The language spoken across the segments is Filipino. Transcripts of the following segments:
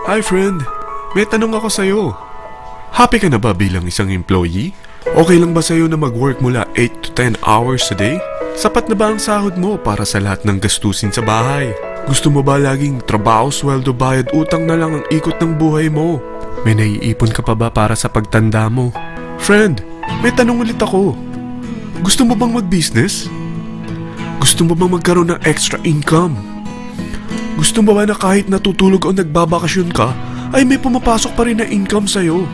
Hi friend, may tanong ako sa'yo. Happy ka na ba bilang isang employee? Okay lang ba sa'yo na mag-work mula 8 to 10 hours a day? Sapat na ba ang sahod mo para sa lahat ng gastusin sa bahay? Gusto mo ba laging trabaho, sweldo, bayad, utang na lang ang ikot ng buhay mo? May naiipon ka pa ba para sa pagtanda mo? Friend, may tanong ulit ako. Gusto mo bang mag-business? Gusto mo bang magkaroon ng extra income? Gusto mo ba na kahit natutulog o nagbabakasyon ka, ay may pumapasok pa rin na income sa'yo?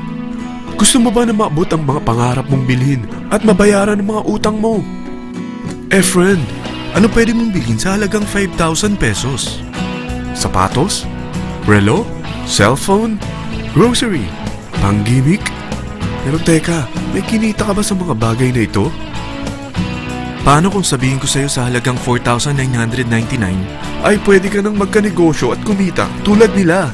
Gusto mo ba na maabot ang mga pangarap mong bilhin at mabayaran ang mga utang mo? Friend, ano pwede mong bilhin sa halagang 5,000 pesos? Sapatos? Relo? Cellphone? Grocery? Pang-gimmick? Pero teka, may kinita ka ba sa mga bagay na ito? Paano kung sabihin ko sa'yo sa halagang 4,999 ay pwede ka nang magkanegosyo at kumita tulad nila?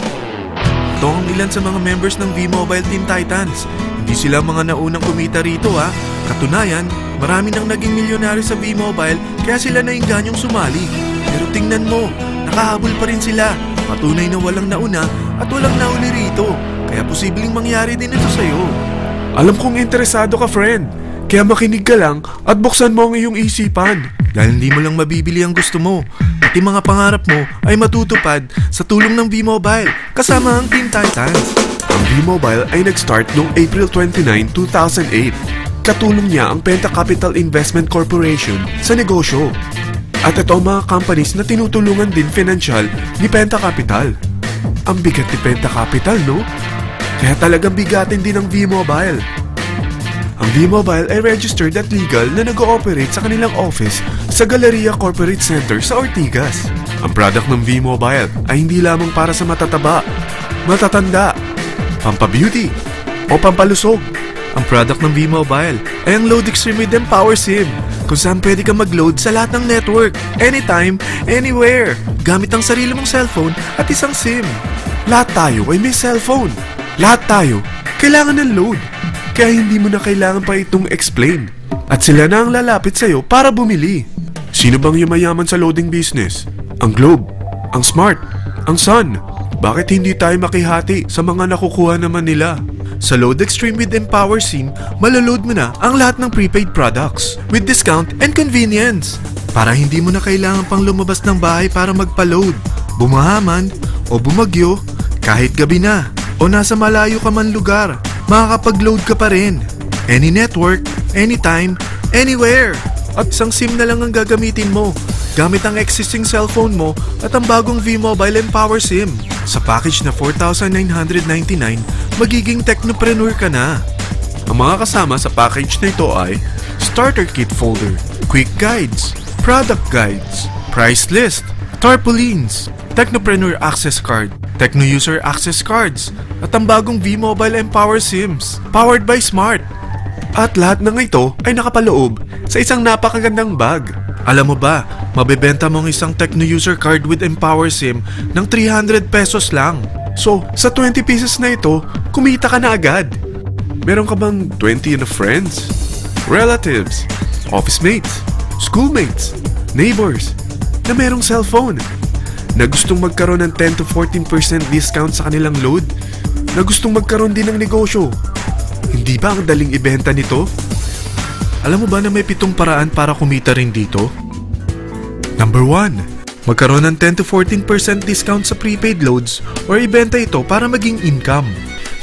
Ito ang ilan sa mga members ng V-Mobile Team Titans. Hindi sila mga naunang kumita rito ha. Katunayan, marami nang naging milyonaryo sa V-Mobile kaya sila naingganyong sumali. Pero tingnan mo, nakahabol pa rin sila. Patunay na walang nauna at walang nauli rito. Kaya posibleng mangyari din ito sa'yo. Alam kong interesado ka, friend. Kaya makinig ka lang at buksan mo ang iyong isipan. Dahil hindi mo lang mabibili ang gusto mo. Pati mga pangarap mo ay matutupad sa tulong ng V-Mobile kasama ang Team Titans. Ang V-Mobile ay nag-start noong April 29, 2008. Katulong niya ang Penta Capital Investment Corporation sa negosyo. At ito ang mga companies na tinutulungan din financial ni Penta Capital. Ang bigat ni Penta Capital, no? Kaya talagang bigatin din ang V-Mobile. Ang V-Mobile ay registered at legal na nag-ooperate sa kanilang office sa Galleria Corporate Center sa Ortigas. Ang product ng V-Mobile ay hindi lamang para sa matataba, matatanda, pampabeauty, o pampalusog. Ang product ng V-Mobile ay ang Load Extreme with Empower SIM, kung saan pwede kang mag-load sa lahat ng network, anytime, anywhere, gamit ang sarili mong cellphone at isang SIM. Lahat tayo ay may cellphone. Lahat tayo kailangan ng load. Kaya hindi mo na kailangan pa itong explain. At sila na ang lalapit sa'yo para bumili. Sino bang yumayaman sa loading business? Ang Globe, ang Smart, ang Sun. Bakit hindi tayo makihati sa mga nakukuha naman nila? Sa Load Extreme with Empower SIM, malaload mo na ang lahat ng prepaid products with discount and convenience. Para hindi mo na kailangan pang lumabas ng bahay para magpa-load. Bumahaman o bumagyo, kahit gabi na o nasa malayo ka man lugar, makakapag-load ka pa rin. Any network, anytime, anywhere. At isang SIM na lang ang gagamitin mo gamit ang existing cellphone mo at ang bagong V-Mobile Empower SIM. Sa package na 4,999, magiging technopreneur ka na. Ang mga kasama sa package na ito ay Starter Kit Folder, Quick Guides, Product Guides, Price List, Tarpaulins, Technopreneur Access Card, Techno User Access Cards, at ang bagong V-Mobile Empower SIMs, powered by Smart. At lahat ng ito ay nakapaloob sa isang napakagandang bag. Alam mo ba, mabebenta mong isang Techno User Card with Empower SIM ng 300 pesos lang. So, sa 20 pieces na ito, kumita ka na agad. Meron ka bang 20 na friends, relatives, office mates, schoolmates, neighbors, na merong cellphone, na gustong magkaroon ng 10 to 14% discount sa kanilang load, na gustong magkaroon din ng negosyo? Hindi ba ang daling ibenta nito? Alam mo ba na may 7 paraan para kumita rin dito? Number 1. Magkaroon ng 10 to 14% discount sa prepaid loads or ibenta ito para maging income.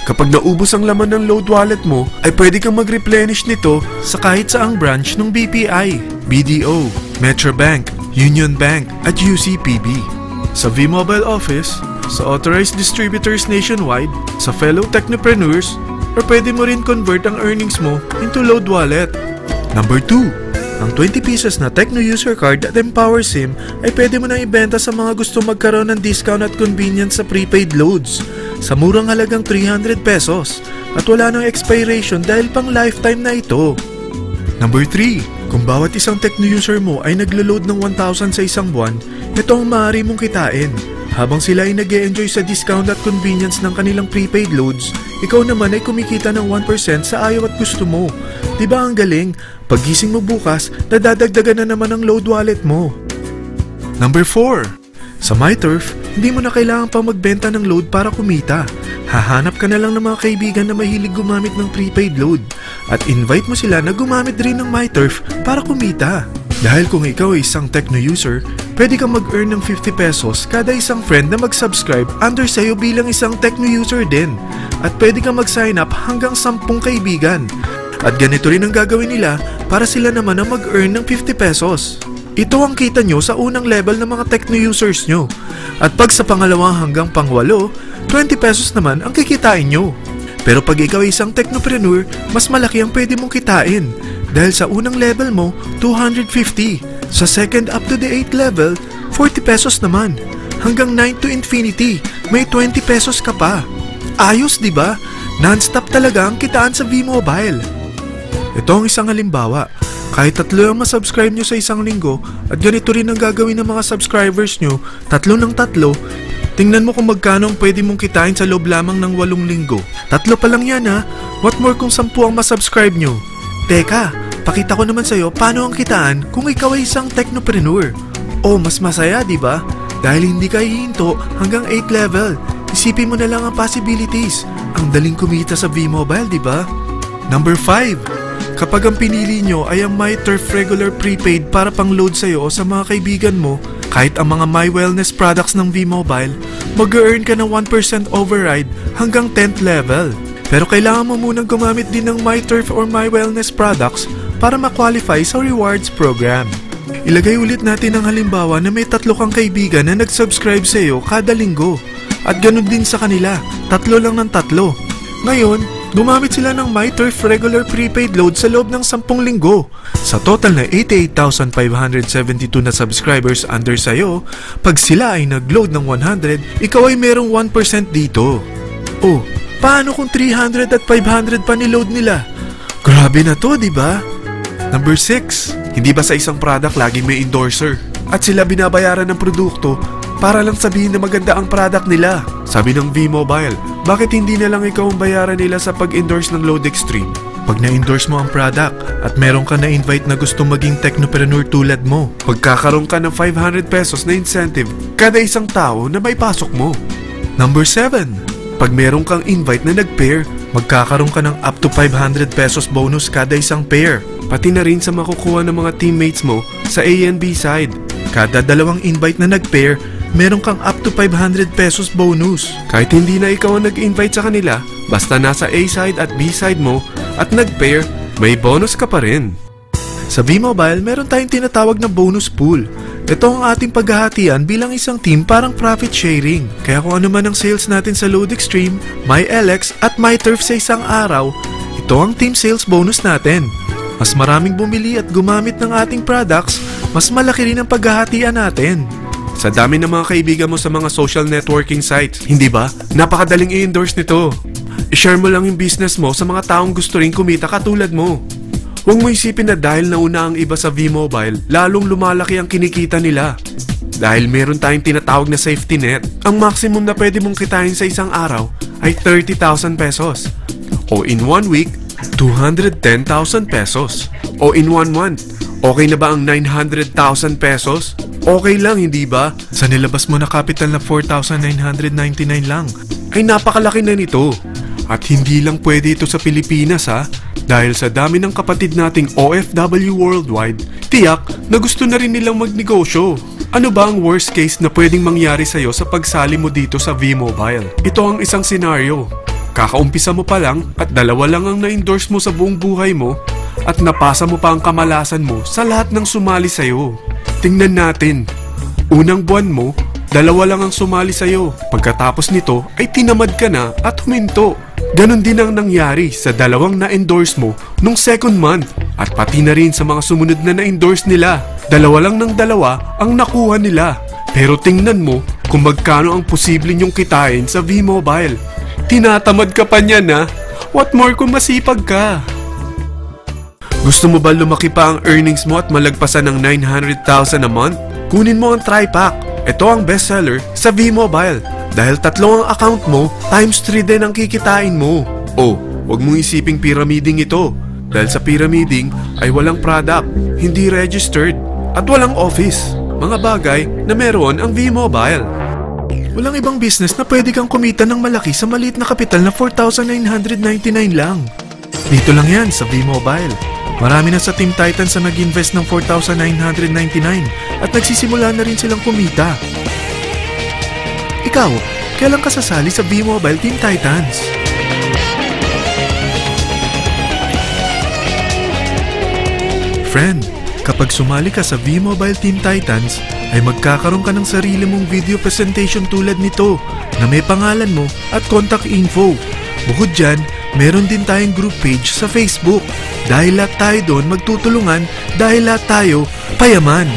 Kapag naubos ang laman ng load wallet mo, ay pwede kang mag-replenish nito sa kahit saang branch ng BPI, BDO, Metrobank, Union Bank at UCPB. Sa V-Mobile Office, sa authorized distributors nationwide, sa fellow technopreneurs, or pwede mo rin convert ang earnings mo into load wallet. Number 2. Ang 20 pieces na Techno User Card at Empower SIM ay pwede mo na ibenta sa mga gusto magkaroon ng discount at convenience sa prepaid loads sa murang halagang 300 pesos at wala nang expiration dahil pang lifetime na ito. Number 3. Kung bawat isang Techno user mo ay naglo-load ng 1,000 sa isang buwan, ito ang maaari mong kitain. Habang sila ay nag-e-enjoy sa discount at convenience ng kanilang prepaid loads, ikaw naman ay kumikita ng 1% sa ayaw at gusto mo. Diba ang galing? Paggising mo bukas, nadadagdagan na naman ang load wallet mo. Number 4. Sa MyTurf, Hindi mo na kailangan pa magbenta ng load para kumita. Hahanap ka na lang ng mga kaibigan na mahilig gumamit ng prepaid load at invite mo sila na gumamit rin ng MyTurf para kumita. Dahil kung ikaw ay isang Tecno user, pwede kang mag-earn ng 50 pesos kada isang friend na mag-subscribe under sa'yo bilang isang Tecno user din. At pwede kang mag-sign up hanggang 10 kaibigan. At ganito rin ang gagawin nila para sila naman ang mag-earn ng 50 pesos. Ito ang kita nyo sa unang level ng mga Tecno users nyo. At pag sa pangalawa hanggang pang-8, 20 pesos naman ang kikitain nyo. Pero pag ikaw ay isang technopreneur, mas malaki ang pwede mong kitain. Dahil sa unang level mo, 250. Sa second up to the 8th level, 40 pesos naman. Hanggang 9 to infinity, may 20 pesos ka pa. Ayos, di ba? Non-stop talaga ang kitaan sa V-Mobile. Ito ang isang halimbawa. Kahit 3 ang masubscribe nyo sa isang linggo at ganito rin ang gagawin ng mga subscribers nyo, 3 ng 3, tingnan mo kung magkano ang pwede mong kitain sa loob lamang ng 8 linggo. 3 pa lang yan ha. What more kung 10 ang masubscribe nyo? Teka, pakita ko naman sa'yo paano ang kitaan kung ikaw ay isang technopreneur. Oh, mas masaya, di ba? Dahil hindi ka hihinto hanggang 8 level. Isipin mo na lang ang possibilities. Ang daling kumita sa V-Mobile, di ba? Number 5. Kapag ang pinili nyo ay ang MyTurf regular prepaid para pang-load sa'yo o sa mga kaibigan mo, kahit ang mga My Wellness products ng V-Mobile, mag-earn ka ng 1% override hanggang 10th level. Pero kailangan mo munang gumamit din ng MyTurf or My Wellness products para ma-qualify sa rewards program. Ilagay ulit natin ang halimbawa na may 3 kang kaibigan na nag-subscribe sa'yo kada linggo. At ganun din sa kanila, 3 lang ng 3. Ngayon, gumamit sila ng MyTurf regular prepaid load sa loob ng 10 linggo. Sa total na 88,572 na subscribers under sa'yo, pag sila ay nag-load ng 100, ikaw ay merong 1% dito. Oh, paano kung 300 at 500 pa ni-load nila? Grabe na to, di ba? Number 6. Hindi ba sa isang product laging may endorser? At sila binabayaran ng produkto para lang sabihin na maganda ang product nila. Sabi ng V-Mobile, bakit hindi na lang ikaw ang bayaran nila sa pag-endorse ng Load Extreme? Pag na-endorse mo ang product at meron ka na-invite na gustong maging technopreneur tulad mo, magkakaroon ka ng 500 pesos na incentive kada isang tao na may pasok mo. Number 7. Pag meron kang invite na nag-pair, magkakaroon ka ng up to 500 pesos bonus kada isang pair. Pati na rin sa makukuha ng mga teammates mo sa A and B side. Kada 2 invite na nag-pair, meron kang up to 500 pesos bonus. Kahit hindi na ikaw ang nag-invite sa kanila, basta nasa A side at B side mo at nag-pair, may bonus ka pa rin. Sa V-Mobile, meron tayong tinatawag na bonus pool. Ito ang ating paghahatian bilang isang team parang profit sharing. Kaya kung ano man ang sales natin sa Load Extreme, MyLX at MyTurf sa isang araw, ito ang team sales bonus natin. Mas maraming bumili at gumamit ng ating products, mas malaki rin ang paghahatian natin. Sa dami ng mga kaibigan mo sa mga social networking sites, hindi ba? Napakadaling i-endorse nito. I-share mo lang yung business mo sa mga taong gusto rin kumita katulad mo. Huwag mo isipin na dahil nauna ang iba sa V-Mobile, lalong lumalaki ang kinikita nila. Dahil meron tayong tinatawag na safety net, ang maximum na pwede mong kitain sa isang araw ay 30,000 pesos. O in 1 week, 210,000 pesos. O in 1 month, okay na ba ang 900,000 pesos? Okay lang, hindi ba? Sa nilabas mo na capital na 4,999 lang, ay napakalaki na nito. At hindi lang pwede ito sa Pilipinas ha, dahil sa dami ng kapatid nating OFW worldwide, tiyak na gusto na rin nilang magnegosyo. Ano ba ang worst case na pwedeng mangyari sa'yo sa pagsali mo dito sa V-Mobile? Ito ang isang senaryo. Kakaumpisa mo pa lang at 2 lang ang na-endorse mo sa buong buhay mo at napasa mo pa ang kamalasan mo sa lahat ng sumali sa'yo. Tingnan natin. Unang buwan mo, 2 lang ang sumali sa'yo. Pagkatapos nito ay tinamad ka na at huminto. Ganon din ang nangyari sa 2 na-endorse mo nung second month at pati na rin sa mga sumunod na na-endorse nila. 2 lang ng 2 ang nakuha nila. Pero tingnan mo kung magkano ang posible nyong kitain sa V-Mobile. Tinatamad ka pa niyan ha? What more kung masipag ka? Gusto mo ba lumaki pa ang earnings mo at malagpasan ng 900,000 a month? Kunin mo ang TriPack. Ito ang bestseller sa V-Mobile. Dahil 3 ang account mo, times 3 din ang kikitain mo. Oh, huwag mong isiping pyramiding ito. Dahil sa pyramiding ay walang product, hindi registered, at walang office. Mga bagay na meron ang V-Mobile. Walang ibang business na pwede kang kumita ng malaki sa maliit na kapital na 4,999 lang. Dito lang yan sa V-Mobile. Marami na sa Team Titans na nag-invest ng 4,999 at nagsisimula na rin silang kumita. Ikaw, kailan ka sasali sa V-Mobile Team Titans? Friend, kapag sumali ka sa V-Mobile Team Titans, ay magkakaroon ka ng sarili mong video presentation tulad nito na may pangalan mo at contact info. Bukod dyan, meron din tayong group page sa Facebook. Dahil lahat tayo doon magtutulungan, dahil lahat tayo payaman.